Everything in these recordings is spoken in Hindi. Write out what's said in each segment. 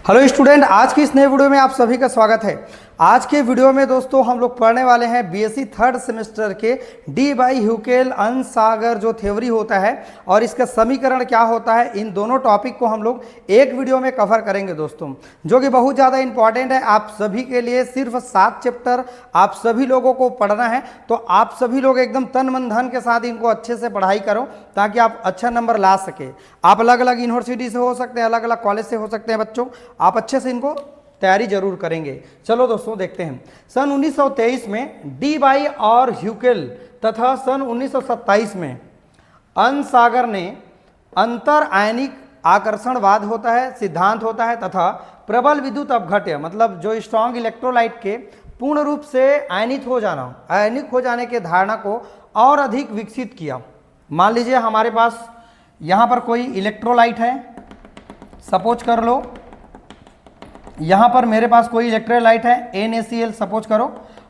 हेलो स्टूडेंट, आज की इस नए वीडियो में आप सभी का स्वागत है। आज के वीडियो में दोस्तों हम लोग पढ़ने वाले हैं बीएससी थर्ड सेमेस्टर के डी बाई ह्यूकेल अनसागर जो थ्योरी होता है और इसका समीकरण क्या होता है, इन दोनों टॉपिक को हम लोग एक वीडियो में कवर करेंगे दोस्तों, जो कि बहुत ज़्यादा इंपॉर्टेंट है आप सभी के लिए। सिर्फ 7 चैप्टर आप सभी लोगों को पढ़ना है, तो आप सभी लोग एकदम तन मन धन के साथ इनको अच्छे से पढ़ाई करो ताकि आप अच्छा नंबर ला सके। आप अलग अलग यूनिवर्सिटी से हो सकते हैं, अलग अलग कॉलेज से हो सकते हैं बच्चों, आप अच्छे से इनको तैयारी जरूर करेंगे। चलो दोस्तों देखते हैं। सन 1923 में डी बाई और ह्यूकेल तथा सन 1927 में अनसागर ने अंतर आयनिक आकर्षणवाद होता है सिद्धांत होता है तथा प्रबल विद्युत अपघट्य मतलब जो स्ट्रॉन्ग इलेक्ट्रोलाइट के पूर्ण रूप से आयनिक हो जाने के धारणा को और अधिक विकसित किया। मान लीजिए हमारे पास यहाँ पर कोई इलेक्ट्रोलाइट है, सपोज कर लो यहाँ पर मेरे पास कोई इलेक्ट्रोलाइट है NaCl सपोज करो,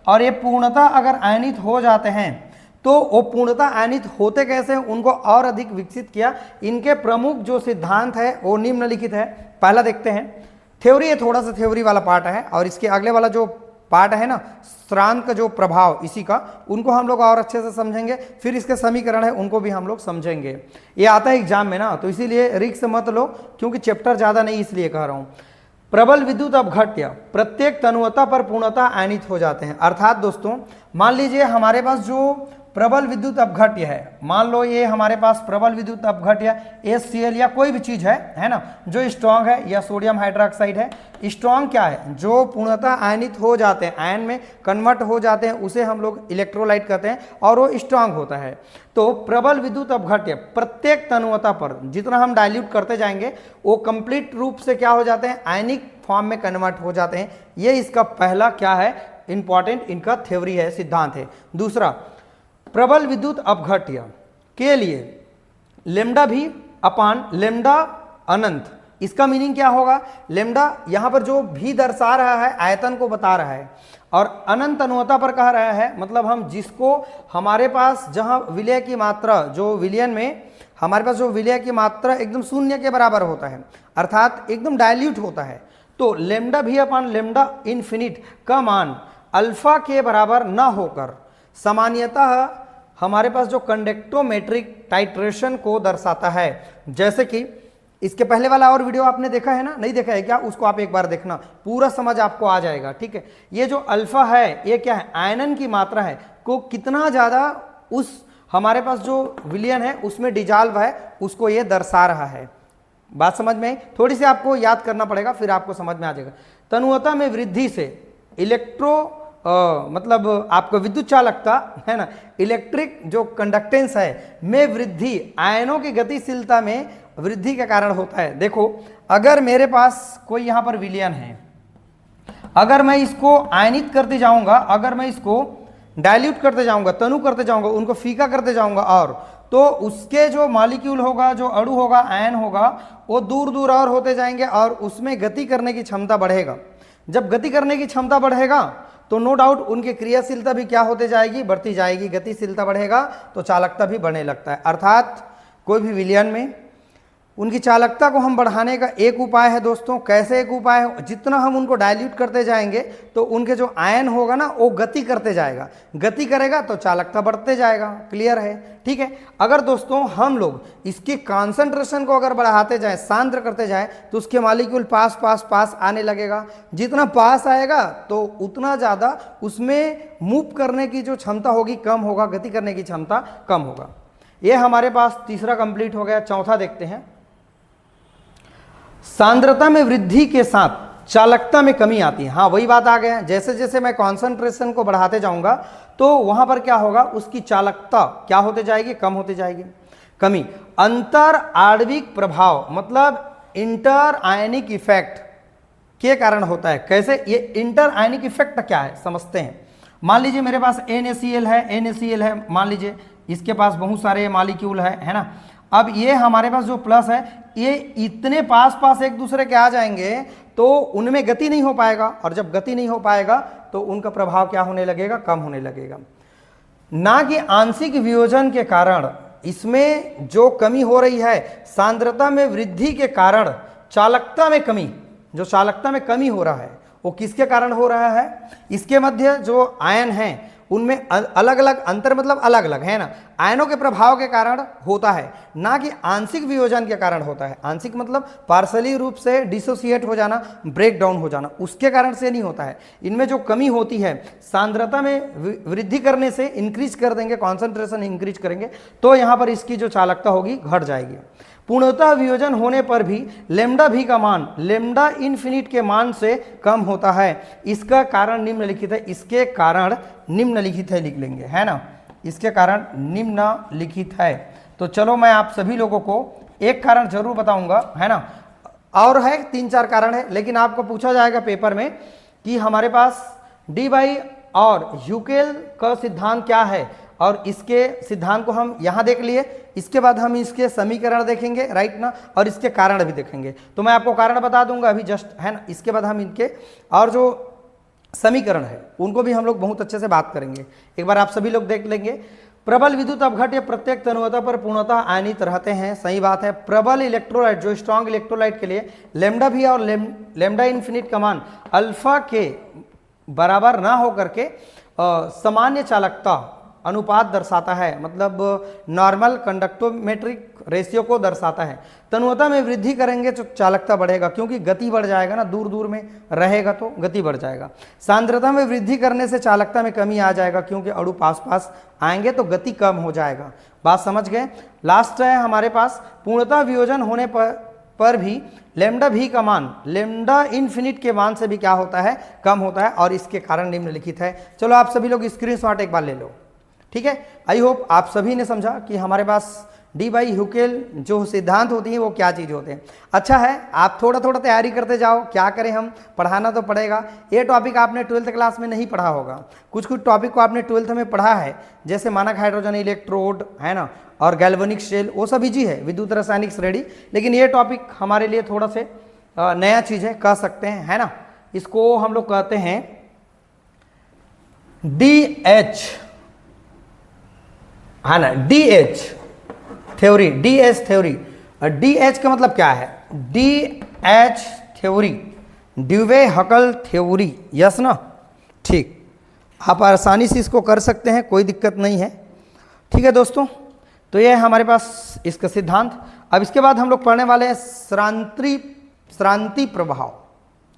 और ये पूर्णतः अगर आयनित हो जाते हैं तो वो पूर्णतः आयनित होते कैसे हैं उनको और अधिक विकसित किया। इनके प्रमुख जो सिद्धांत है वो निम्नलिखित है। पहला देखते हैं, थ्योरी है, थोड़ा सा थ्योरी वाला पार्ट है, और इसके अगले वाला जो पार्ट है ना स्रांत का जो प्रभाव इसी का, उनको हम लोग और अच्छे से समझेंगे। फिर इसके समीकरण है उनको भी हम लोग समझेंगे। ये आता है एग्जाम में ना, तो इसीलिए रिस्क मत लो क्योंकि चैप्टर ज़्यादा नहीं इसलिए कह रहा हूँ। प्रबल विद्युत अपघट्य प्रत्येक तनुवता पर पूर्णतः आयनित हो जाते हैं। अर्थात दोस्तों मान लीजिए हमारे पास जो प्रबल विद्युत अपघट्य है, मान लो ये हमारे पास प्रबल विद्युत अपघट्य HCl या कोई भी चीज़ है ना, जो स्ट्रॉन्ग है, या सोडियम हाइड्रोक्साइड है। स्ट्रॉन्ग क्या है? जो पूर्णतः आयनित हो जाते हैं, आयन में कन्वर्ट हो जाते हैं, उसे हम लोग इलेक्ट्रोलाइट कहते हैं और वो स्ट्रॉन्ग होता है। तो प्रबल विद्युत अपघट्य प्रत्येक तनुवता पर जितना हम डाइल्यूट करते जाएंगे वो कंप्लीट रूप से क्या हो जाते हैं, आयनिक फॉर्म में कन्वर्ट हो जाते हैं। ये इसका पहला क्या है, इंपॉर्टेंट इनका थ्योरी है, सिद्धांत है। दूसरा, प्रबल विद्युत अपघट्य के लिए लेमडा भी अपान लेमडा अनंत, इसका मीनिंग क्या होगा? लेमडा यहाँ पर जो भी दर्शा रहा है आयतन को बता रहा है, और अनंत अनुवता पर कह रहा है मतलब हम जिसको हमारे पास जहाँ विलय की मात्रा, जो विलयन में हमारे पास जो विलय की मात्रा एकदम शून्य के बराबर होता है, अर्थात एकदम डाइल्यूट होता है, तो लेमडा भी अपान लेमडा इन्फिनिट का मान अल्फा के बराबर न होकर सामान्यतः हमारे पास जो कंडक्टोमेट्रिक टाइट्रेशन को दर्शाता है। जैसे कि इसके पहले वाला और वीडियो आपने देखा है ना, नहीं देखा है क्या? उसको आप एक बार देखना, पूरा समझ आपको आ जाएगा। ठीक है, ये जो अल्फा है ये क्या है? आयनन की मात्रा है को कितना ज़्यादा उस हमारे पास जो विलयन है उसमें डिजॉल्व है उसको ये दर्शा रहा है। बात समझ में? थोड़ी सी आपको याद करना पड़ेगा फिर आपको समझ में आ जाएगा। तनुवता में वृद्धि से मतलब आपको विद्युत चालकता है ना, इलेक्ट्रिक जो कंडक्टेंस है में वृद्धि आयनों की गतिशीलता में वृद्धि के कारण होता है। देखो अगर मेरे पास कोई यहाँ पर विलयन है, अगर मैं इसको आयनित करते जाऊंगा, अगर मैं इसको डाइल्यूट करते जाऊंगा, तनु करते जाऊंगा, उनको फीका करते जाऊंगा, और तो उसके जो मॉलिक्यूल होगा, जो अणु होगा, आयन होगा, वो दूर दूर और होते जाएंगे और उसमें गति करने की क्षमता बढ़ेगा। जब गति करने की क्षमता बढ़ेगा तो नो डाउट उनकी क्रियाशीलता भी क्या होते जाएगी, बढ़ती जाएगी। गतिशीलता बढ़ेगा तो चालकता भी बढ़ने लगता है। अर्थात कोई भी विलयन में उनकी चालकता को हम बढ़ाने का एक उपाय है दोस्तों। कैसे एक उपाय है? जितना हम उनको डाइल्यूट करते जाएंगे तो उनके जो आयन होगा ना वो गति करते जाएगा, गति करेगा तो चालकता बढ़ते जाएगा। क्लियर है? ठीक है। अगर दोस्तों हम लोग इसकी कॉन्सेंट्रेशन को अगर बढ़ाते जाएं, सांद्र करते जाएं, तो उसके मॉलिक्यूल पास पास पास आने लगेगा। जितना पास आएगा तो उतना ज़्यादा उसमें मूव करने की जो क्षमता होगी कम होगा, गति करने की क्षमता कम होगा। ये हमारे पास तीसरा कंप्लीट हो गया। चौथा देखते हैं, सांद्रता में वृद्धि के साथ चालकता में कमी आती है। हाँ वही बात आ गया, जैसे जैसे मैं कॉन्सेंट्रेशन को बढ़ाते जाऊंगा तो वहां पर क्या होगा, उसकी चालकता क्या होते जाएगी, कम होते जाएगी। कमी अंतर आणविक प्रभाव मतलब इंटर आयनिक इफेक्ट के कारण होता है। कैसे? ये इंटर आयनिक इफेक्ट क्या है समझते हैं। मान लीजिए मेरे पास NaCl है, मान लीजिए इसके पास बहुत सारे मॉलिक्यूल है ना। अब ये हमारे पास जो प्लस है ये इतने पास पास एक दूसरे के आ जाएंगे तो उनमें गति नहीं हो पाएगा, और जब गति नहीं हो पाएगा तो उनका प्रभाव क्या होने लगेगा, कम होने लगेगा। ना कि आंशिक वियोजन के कारण इसमें जो कमी हो रही है सांद्रता में वृद्धि के कारण चालकता में कमी, जो चालकता में कमी हो रहा है वो किसके कारण हो रहा है? इसके मध्य जो आयन हैं उनमें अलग अलग अंतर, मतलब अलग अलग है ना, आयनों के प्रभाव के कारण होता है, ना कि आंशिक वियोजन के कारण होता है। आंशिक मतलब पार्सली रूप से डिसोसिएट हो जाना, ब्रेक डाउन हो जाना, उसके कारण से नहीं होता है। इनमें जो कमी होती है सांद्रता में वृद्धि करने से, इंक्रीज कर देंगे, कॉन्सेंट्रेशन इंक्रीज करेंगे तो यहाँ पर इसकी जो चालकता होगी घट जाएगी। पूर्णतः वियोजन होने पर भी लेमडा भी का मान लेमडा इन्फिनिट के मान से कम होता है। इसका कारण निम्नलिखित है। इसके कारण निम्नलिखित है लिख लेंगे, है ना, इसके कारण निम्नलिखित है। तो चलो मैं आप सभी लोगों को एक कारण जरूर बताऊंगा, है ना, और है 3-4 कारण है, लेकिन आपको पूछा जाएगा पेपर में कि हमारे पास डी बाई और ह्यूकेल का सिद्धांत क्या है, और इसके सिद्धांत को हम यहाँ देख लिए, इसके बाद हम इसके समीकरण देखेंगे, राइट ना, और इसके कारण भी देखेंगे। तो मैं आपको कारण बता दूंगा अभी जस्ट, है ना, इसके बाद हम इनके और जो समीकरण है उनको भी हम लोग बहुत अच्छे से बात करेंगे। एक बार आप सभी लोग देख लेंगे। प्रबल विद्युत अपघट्य प्रत्येक तन्यता पर पूर्णतः आयनित रहते हैं, सही बात है। प्रबल इलेक्ट्रोलाइट, जो स्ट्रॉन्ग इलेक्ट्रोलाइट के लिए लेमडा भी और लेमडा इन्फिनिट का मान अल्फा के बराबर ना हो करके सामान्य चालकता अनुपात दर्शाता है, मतलब नॉर्मल कंडक्टोमेट्रिक रेशियो को दर्शाता है। तन्यता में वृद्धि करेंगे तो चालकता बढ़ेगा, क्योंकि गति बढ़ जाएगा ना, दूर दूर में रहेगा तो गति बढ़ जाएगा। सांद्रता में वृद्धि करने से चालकता में कमी आ जाएगा, क्योंकि अणु पास पास आएंगे तो गति कम हो जाएगा। बात समझ गए। लास्ट है हमारे पास, पूर्णतः वियोजन होने पर भी लेमडा भी का मान लेमडा इन्फिनिट के मान से भी क्या होता है? कम होता है, और इसके कारण निम्नलिखित है। चलो आप सभी लोग स्क्रीनशॉट एक बार ले लो, ठीक है। आई होप आप सभी ने समझा कि हमारे पास डी बाई ह्यूकेल जो सिद्धांत होती है वो क्या चीज़ होते हैं। अच्छा है, आप थोड़ा थोड़ा तैयारी करते जाओ, क्या करें, हम पढ़ाना तो पड़ेगा। ये टॉपिक आपने 12th क्लास में नहीं पढ़ा होगा, कुछ कुछ टॉपिक को आपने 12th में पढ़ा है, जैसे मानक हाइड्रोजन इलेक्ट्रोड, है ना, और गैल्वेनिक शेल, वो सब इजी है, विद्युत रासायनिक श्रेणी। लेकिन ये टॉपिक हमारे लिए थोड़ा से नया चीज़ है, कह सकते हैं, है ना। इसको हम लोग कहते हैं DH, है ना, DH theory, DH theory. DH का मतलब क्या है? DH थ्योरी, ड्यूवे हकल थ्योरी, यस ना, ठीक। आप आसानी से इसको कर सकते हैं, कोई दिक्कत नहीं है, ठीक है दोस्तों। तो ये है हमारे पास इसका सिद्धांत। अब इसके बाद हम लोग पढ़ने वाले हैं श्रांति प्रभाव,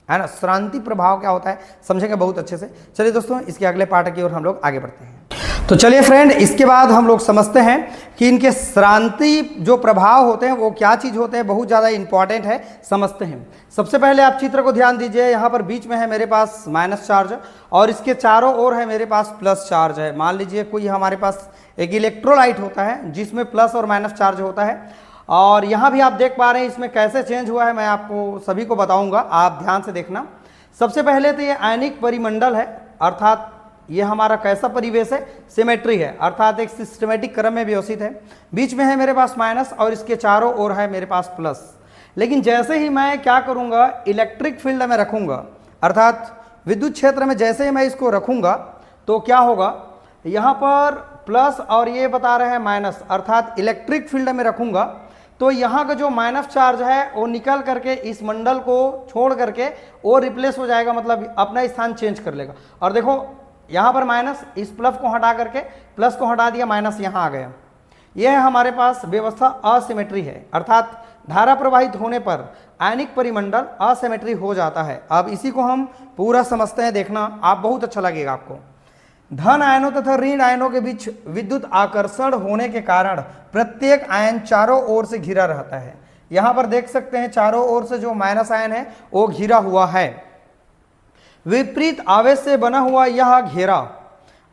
है ना। श्रांति प्रभाव क्या होता है समझेंगे बहुत अच्छे से। चलिए दोस्तों, इसके अगले पार्ट की ओर हम लोग आगे बढ़ते हैं। तो चलिए फ्रेंड, इसके बाद हम लोग समझते हैं कि इनके श्रांति जो प्रभाव होते हैं वो क्या चीज़ होते हैं, बहुत ज़्यादा इंपॉर्टेंट है, समझते हैं। सबसे पहले आप चित्र को ध्यान दीजिए। यहाँ पर बीच में है मेरे पास माइनस चार्ज, और इसके चारों ओर है मेरे पास प्लस चार्ज है। मान लीजिए कोई हमारे पास एक इलेक्ट्रोलाइट होता है जिसमें प्लस और माइनस चार्ज होता है, और यहाँ भी आप देख पा रहे हैं इसमें कैसे चेंज हुआ है, मैं आपको सभी को बताऊँगा, आप ध्यान से देखना। सबसे पहले तो ये आयनिक परिमंडल है, अर्थात ये हमारा कैसा परिवेश है? सिमेट्री है, अर्थात एक सिस्टमेटिक क्रम में व्यवस्थित है। बीच में है मेरे पास माइनस और इसके चारों ओर है मेरे पास प्लस। लेकिन जैसे ही मैं क्या करूंगा, इलेक्ट्रिक फील्ड में रखूंगा, अर्थात विद्युत क्षेत्र में जैसे ही मैं इसको रखूंगा तो क्या होगा, यहाँ पर प्लस और ये बता रहे हैं माइनस, अर्थात इलेक्ट्रिक फील्ड में रखूंगा तो यहाँ का जो माइनस चार्ज है वो निकल करके इस मंडल को छोड़ करके वो रिप्लेस हो जाएगा, मतलब अपना स्थान चेंज कर लेगा। और देखो यहाँ पर माइनस, इस प्लस को हटा करके प्लस को हटा दिया, माइनस यहाँ आ गया। यह है हमारे पास व्यवस्था असिमेट्री है, अर्थात धारा प्रवाहित होने पर आयनिक परिमंडल असिमेट्री हो जाता है। अब इसी को हम पूरा समझते हैं, देखना आप, बहुत अच्छा लगेगा आपको। धन आयनों तथा ऋण आयनों के बीच विद्युत आकर्षण होने के कारण प्रत्येक आयन चारों ओर से घिरा रहता है। यहाँ पर देख सकते हैं चारों ओर से जो माइनस आयन है वो घिरा हुआ है। विपरीत आवेश से बना हुआ यह घेरा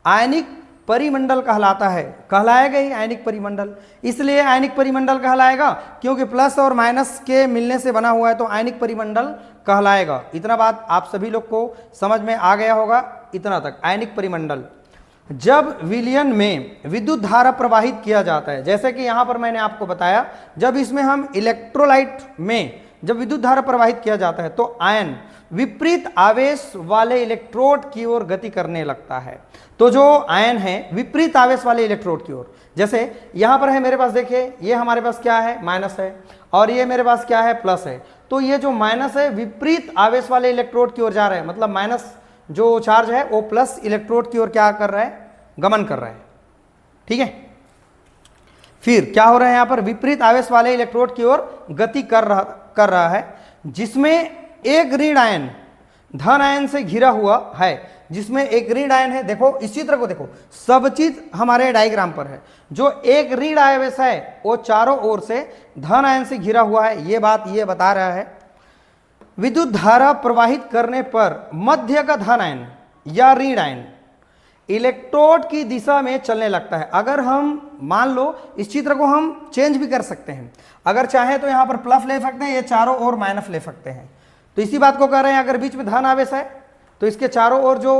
आयनिक परिमंडल कहलाता है। कहलाएगा ही आयनिक परिमंडल, इसलिए आयनिक परिमंडल कहलाएगा क्योंकि प्लस और माइनस के मिलने से बना हुआ है, तो आयनिक परिमंडल कहलाएगा। इतना बात आप सभी लोग को समझ में आ गया होगा, इतना तक। आयनिक परिमंडल, जब विलयन में विद्युत धारा प्रवाहित किया जाता है, जैसे कि यहाँ पर मैंने आपको बताया, जब इसमें हम इलेक्ट्रोलाइट में जब विद्युत धारा प्रवाहित किया जाता है तो आयन विपरीत आवेश वाले इलेक्ट्रोड की ओर गति करने लगता है। तो जो आयन है विपरीत आवेश वाले इलेक्ट्रोड की ओर, जैसे यहां पर है मेरे पास, देखिए ये हमारे पास क्या है, माइनस है, और ये मेरे पास क्या है, प्लस है। तो ये जो माइनस है विपरीत आवेश वाले इलेक्ट्रोड की ओर जा रहा है, मतलब माइनस जो चार्ज है वो प्लस इलेक्ट्रोड की ओर क्या कर रहा है, गमन कर रहा है। ठीक है, फिर क्या हो रहा है यहाँ पर, विपरीत आवेश वाले इलेक्ट्रोड की ओर गति कर रहा है, जिसमें एक ऋण आयन धन आयन से घिरा हुआ है, जिसमें एक ऋण आयन है। देखो इस चित्र को देखो, सब चीज हमारे डायग्राम पर है। जो एक ऋण आवेश है वो चारों ओर से धन आयन से घिरा हुआ है, ये बात ये बता रहा है। विद्युत धारा प्रवाहित करने पर मध्य का धन आयन या ऋण आयन इलेक्ट्रोड की दिशा में चलने लगता है। अगर हम मान लो इस चित्र को हम चेंज भी कर सकते हैं, अगर चाहे तो यहां पर प्लस ले सकते हैं, ये चारों ओर माइनस ले सकते हैं। तो इसी बात को कह रहे हैं, अगर बीच में धन आवेश है तो इसके चारों ओर जो,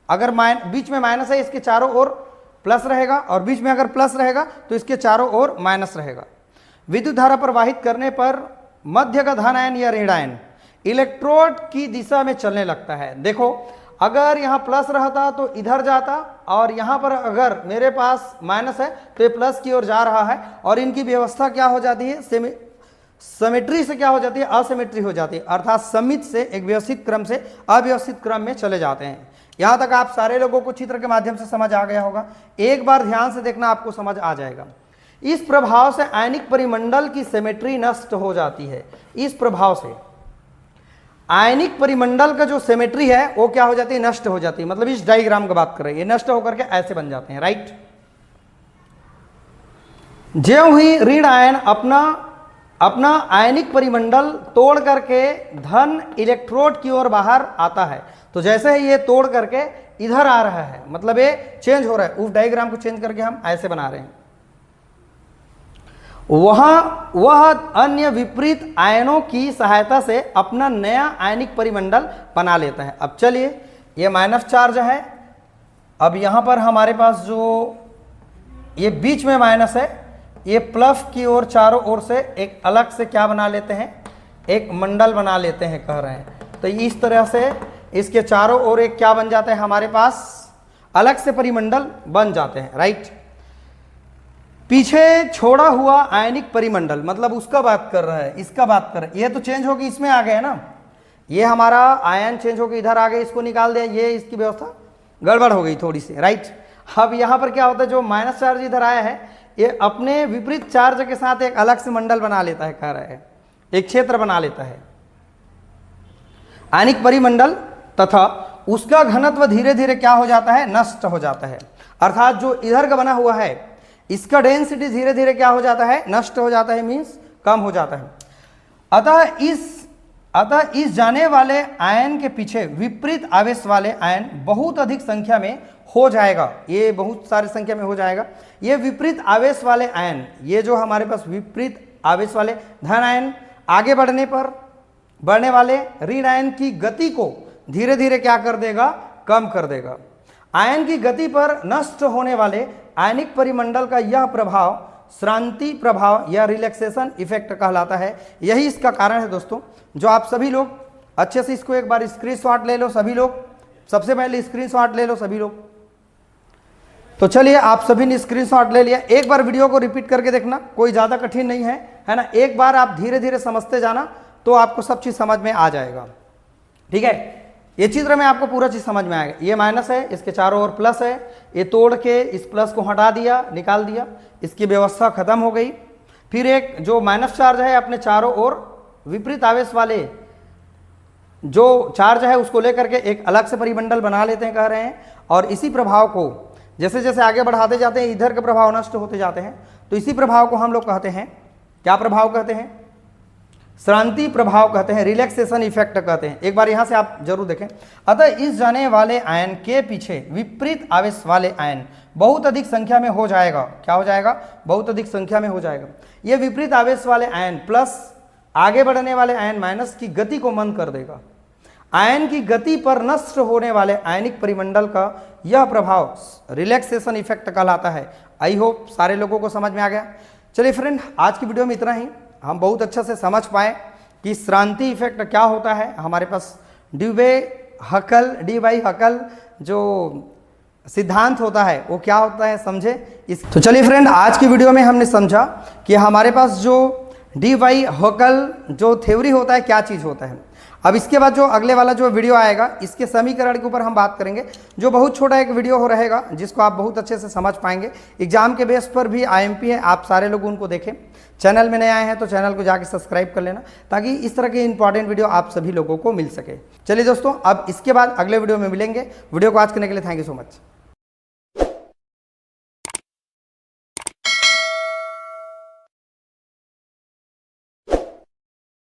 अगर बीच में माइनस है इसके चारों ओर प्लस रहेगा, और बीच में अगर प्लस रहेगा तो इसके चारों ओर माइनस रहेगा। विद्युत धारा प्रवाहित करने पर मध्य का धन आयन या ऋण आयन इलेक्ट्रोड की दिशा में चलने लगता है। देखो अगर यहाँ प्लस रहता तो इधर जाता, और यहाँ पर अगर मेरे पास माइनस है तो ये प्लस की ओर जा रहा है, और इनकी व्यवस्था क्या हो जाती है, सिमेट्री से क्या हो जाती है, असिमेट्री हो जाती है, अर्थात समित से एक व्यवस्थित क्रम से अव्यवस्थित क्रम में चले जाते हैं। यहां तक आप सारे लोगों को चित्र के माध्यम से समझ आ गया होगा, एक बार ध्यान से देखना आपको समझ आ जाएगा। इस प्रभाव से आयनिक परिमंडल की सिमेट्री नष्ट हो जाती है। इस प्रभाव से आयनिक परिमंडल का जो सिमेट्री है वो क्या हो जाती है, नष्ट हो जाती है। मतलब इस डायग्राम की बात कर रहे हैं, ये नष्ट होकर के ऐसे बन जाते हैं, राइट। ज्यों ही ऋण आयन अपना आयनिक परिमंडल तोड़ करके धन इलेक्ट्रोड की ओर बाहर आता है, तो जैसे ही ये तोड़ करके इधर आ रहा है, मतलब ये चेंज हो रहा है, उस डायग्राम को चेंज करके हम ऐसे बना रहे हैं, वह अन्य विपरीत आयनों की सहायता से अपना नया आयनिक परिमंडल बना लेता है। अब चलिए, ये माइनस चार्ज है, अब यहां पर हमारे पास जो ये बीच में माइनस है, ये प्लस की ओर चारों ओर से एक अलग से क्या बना लेते हैं, एक मंडल बना लेते हैं, कह रहे हैं। तो इस तरह से इसके चारों ओर एक क्या बन जाता है, हमारे पास अलग से परिमंडल बन जाते हैं, राइट। पीछे छोड़ा हुआ आयनिक परिमंडल, मतलब उसका बात कर रहा है, इसका बात कर रहा है। ये तो चेंज होगी, इसमें आ गया ना, ये हमारा आयन चेंज होकर इधर आ गए, इसको निकाल दिया, ये इसकी व्यवस्था गड़बड़ हो गई थोड़ी सी, राइट। अब यहां पर क्या होता है, जो माइनस चार्ज इधर आया है ये अपने विपरीत चार्ज के साथ एक अलग से मंडल बना लेता है, कह रहा है, एक क्षेत्र बना लेता है आयनिक परिमंडल, तथा उसका घनत्व धीरे धीरे क्या हो जाता है, नष्ट हो जाता है। अर्थात जो इधर का बना हुआ है इसका डेंसिटी धीरे धीरे क्या हो जाता है, नष्ट हो जाता है, मीन्स कम हो जाता है। अतः इस जाने वाले आयन के पीछे विपरीत आवेश वाले आयन बहुत अधिक संख्या में हो जाएगा, ये बहुत सारी संख्या में हो जाएगा। ये विपरीत आवेश वाले आयन, ये जो हमारे पास विपरीत आवेश वाले धन आयन आगे बढ़ने वाले ऋण आयन की गति को धीरे धीरे क्या कर देगा, कम कर देगा। आयन की गति पर नष्ट होने वाले आयनिक परिमंडल का यह प्रभाव श्रांति प्रभाव या रिलैक्सेशन इफेक्ट कहलाता है। यही इसका कारण है दोस्तों, जो आप सभी लोग अच्छे से इसको एक बार स्क्रीनशॉट ले लो, सभी लोग सबसे पहले स्क्रीनशॉट ले लो सभी लोग। तो चलिए, आप सभी ने स्क्रीनशॉट ले लिया, एक बार वीडियो को रिपीट करके देखना, कोई ज़्यादा कठिन नहीं है ना। एक बार आप धीरे धीरे समझते जाना तो आपको सब चीज़ समझ में आ जाएगा, ठीक है। ये चित्र में आपको पूरा चीज़ समझ में आएगा। ये माइनस है, इसके चारों ओर प्लस है, ये तोड़ के इस प्लस को हटा दिया, निकाल दिया, इसकी व्यवस्था खत्म हो गई। फिर एक जो माइनस चार्ज है अपने चारों ओर विपरीत आवेश वाले जो चार्ज है उसको लेकर के एक अलग से परिमंडल बना लेते हैं, कह रहे हैं। और इसी प्रभाव को जैसे जैसे आगे बढ़ाते जाते हैं इधर के प्रभाव नष्ट होते जाते हैं, तो इसी प्रभाव को हम लोग कहते हैं, क्या प्रभाव कहते हैं, श्रांति प्रभाव कहते हैं, रिलैक्सेशन इफेक्ट कहते हैं। एक बार यहां से आप जरूर देखें। अतः इस जाने वाले आयन के पीछे विपरीत आवेश वाले आयन बहुत अधिक संख्या में हो जाएगा। क्या हो जाएगा, बहुत अधिक संख्या में हो जाएगा। यह विपरीत आवेश वाले आयन प्लस आगे बढ़ने वाले आयन माइनस की गति को मंद कर देगा। आयन की गति पर नष्ट होने वाले आयनिक परिमंडल का यह प्रभाव रिलैक्सेशन इफेक्ट कहलाता है। आई होप सारे लोगों को समझ में आ गया। चलिए फ्रेंड, आज की वीडियो में इतना ही। हम बहुत अच्छा से समझ पाए कि श्रांति इफेक्ट क्या होता है। हमारे पास डी बाई हकल जो सिद्धांत होता है वो क्या होता है समझे। तो चलिए फ्रेंड, आज की वीडियो में हमने समझा कि हमारे पास जो डी बाई ह्यूकेल जो थ्योरी होता है क्या चीज़ होता है। अब इसके बाद जो अगले वाला जो वीडियो आएगा इसके समीकरण के ऊपर हम बात करेंगे, जो बहुत छोटा एक वीडियो हो रहेगा जिसको आप बहुत अच्छे से समझ पाएंगे। एग्जाम के बेस पर भी आईएमपी है, आप सारे लोग उनको देखें। चैनल में नए आए हैं तो चैनल को जाके सब्सक्राइब कर लेना ताकि इस तरह के इंपॉर्टेंट वीडियो आप सभी लोगों को मिल सके। चलिए दोस्तों, अब इसके बाद अगले वीडियो में मिलेंगे। वीडियो को आज करने के लिए थैंक यू सो मच।